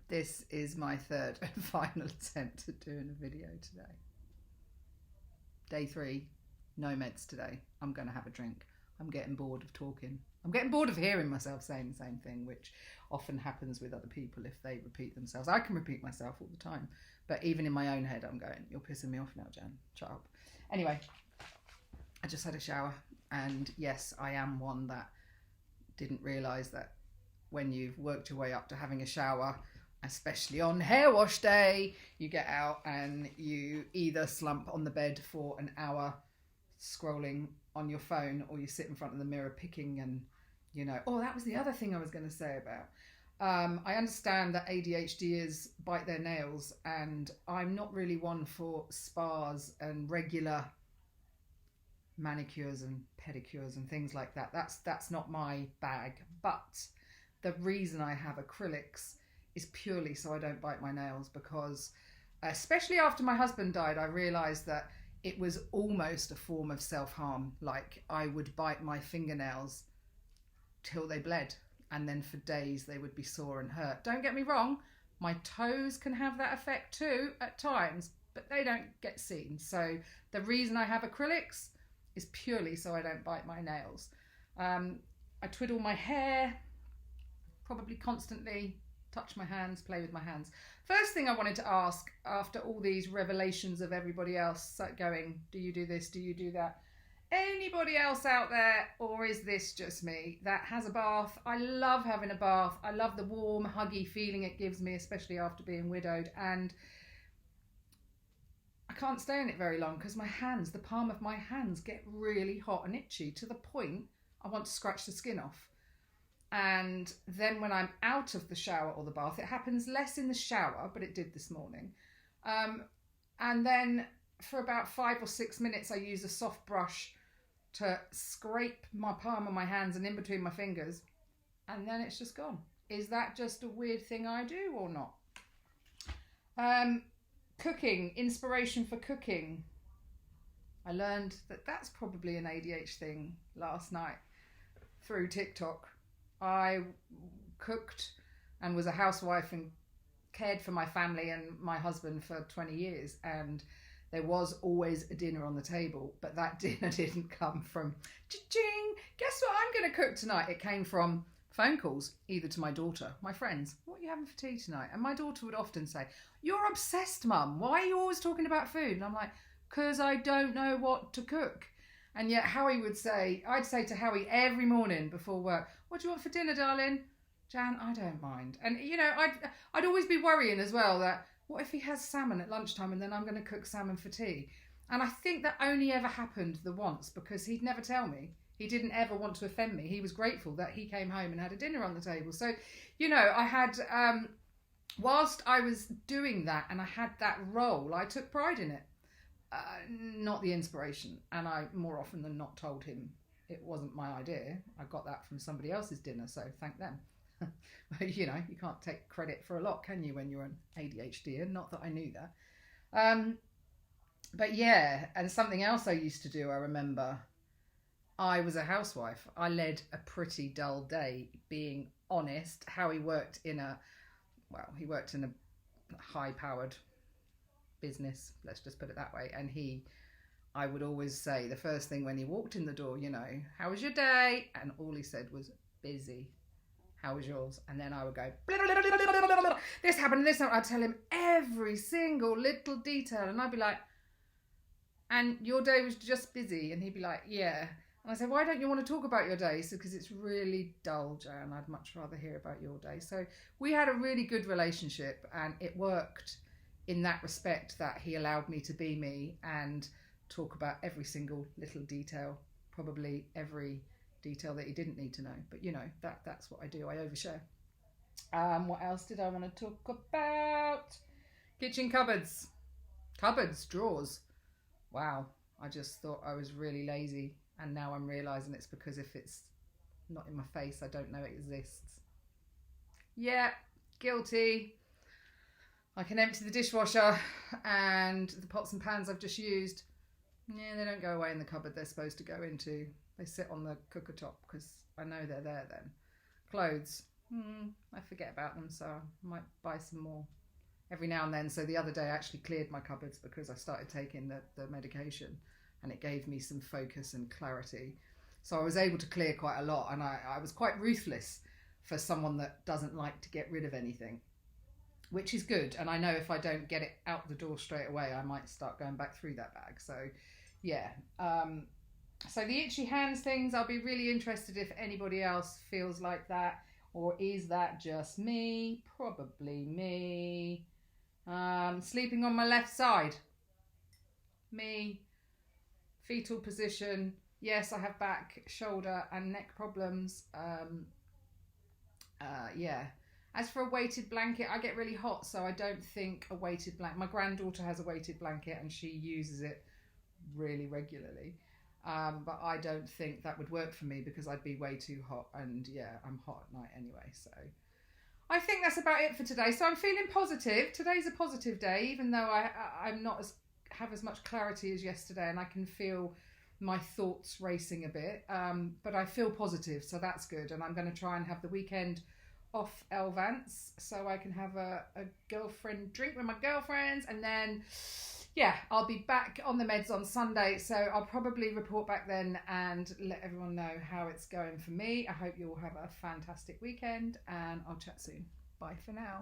This is my third and final attempt at doing a video today. Day 3, no meds today. I'm going to have a drink. I'm getting bored of talking. I'm getting bored of hearing myself saying the same thing, which often happens with other people if they repeat themselves. I can repeat myself all the time, but even in my own head, I'm going, you're pissing me off now, Jan. Shut up. Anyway, I just had a shower, and yes, I am one that didn't realise that when you've worked your way up to having a shower, especially on hair wash day, you get out and you either slump on the bed for an hour scrolling on your phone, or you sit in front of the mirror picking and, you know, oh, that was the other thing I was going to say about. I understand that ADHDers bite their nails, and I'm not really one for spas and regular manicures and pedicures and things like that. That's not my bag. But the reason I have acrylics is purely so I don't bite my nails, because especially after my husband died, I realised that it was almost a form of self-harm. Like, I would bite my fingernails till they bled, and then for days they would be sore and hurt. Don't get me wrong, my toes can have that effect too at times, but they don't get seen. So the reason I have acrylics is purely so I don't bite my nails. I twiddle my hair, probably constantly, touch my hands, play with my hands. First thing I wanted to ask, after all these revelations of everybody else going, do you do this, do you do that? Anybody else out there, or is this just me, that has a bath? I love having a bath. I love the warm, huggy feeling it gives me, especially after being widowed. And I can't stay in it very long because my hands, the palm of my hands, get really hot and itchy to the point I want to scratch the skin off. And then when I'm out of the shower or the bath, it happens less in the shower, but it did this morning. And then for about 5 or 6 minutes, I use a soft brush to scrape my palm of my hands and in between my fingers, and then it's just gone. Is that just a weird thing I do or not? Cooking, inspiration for cooking. I learned that that's probably an ADHD thing last night through TikTok. I cooked and was a housewife and cared for my family and my husband for 20 years, and there was always a dinner on the table, but that dinner didn't come from cha-ching, guess what I'm going to cook tonight? It came from phone calls, either to my daughter, my friends, what are you having for tea tonight? And my daughter would often say, you're obsessed, Mum, why are you always talking about food? And I'm like, because I don't know what to cook. And yet Howie would say, I'd say to Howie every morning before work, what do you want for dinner, darling? Jan, I don't mind. And, you know, I'd always be worrying as well that, what if he has salmon at lunchtime and then I'm going to cook salmon for tea? And I think that only ever happened the once, because he'd never tell me. He didn't ever want to offend me. He was grateful that he came home and had a dinner on the table. So, you know, I had, whilst I was doing that and I had that role, I took pride in it. Not the inspiration. And I more often than not told him it wasn't my idea. I got that from somebody else's dinner, so thank them. You know, you can't take credit for a lot, can you, when you're an ADHD? Not that I knew that. But yeah, and something else I used to do, I remember, I was a housewife. I led a pretty dull day, being honest. Howie worked in a high-powered business, let's just put it that way. And I would always say the first thing when he walked in the door, you know, how was your day? And all he said was, busy. How was yours? And then I would go, this happened, this happened. I'd tell him every single little detail. And I'd be like, and your day was just busy? And he'd be like, yeah. And I said, why don't you want to talk about your day? He said, because it's really dull, Jan. I'd much rather hear about your day. So we had a really good relationship, and it worked in that respect, that he allowed me to be me and talk about every single little detail, probably every detail that he didn't need to know. But you know, that's what I do. I overshare. What else did I want to talk about? Kitchen cupboards, drawers. Wow, I just thought I was really lazy, and now I'm realizing it's because if it's not in my face, I don't know it exists. Yeah, guilty. I can empty the dishwasher, and the pots and pans I've just used, yeah, they don't go away in the cupboard they're supposed to go into. They sit on the cooker top because I know they're there then. Clothes. I forget about them, so I might buy some more every now and then. So the other day I actually cleared my cupboards because I started taking the medication, and it gave me some focus and clarity. So I was able to clear quite a lot, and I was quite ruthless for someone that doesn't like to get rid of anything, which is good. And I know if I don't get it out the door straight away, I might start going back through that bag. So yeah. So the itchy hands things, I'll be really interested if anybody else feels like that, or is that just me? Probably me. Sleeping on my left side. Me. Fetal position. Yes, I have back, shoulder and neck problems. Yeah. As for a weighted blanket, I get really hot, so I don't think a weighted blanket. My granddaughter has a weighted blanket and she uses it really regularly. But I don't think that would work for me because I'd be way too hot, and yeah, I'm hot at night anyway. So I think that's about it for today. So I'm feeling positive. Today's a positive day, even though I'm not have as much clarity as yesterday, and I can feel my thoughts racing a bit. But I feel positive, so that's good. And I'm going to try and have the weekend off Elvance so I can have a girlfriend drink with my girlfriends, and then yeah, I'll be back on the meds on Sunday, so I'll probably report back then and let everyone know how it's going for me. I hope you all have a fantastic weekend, and I'll chat soon. Bye for now.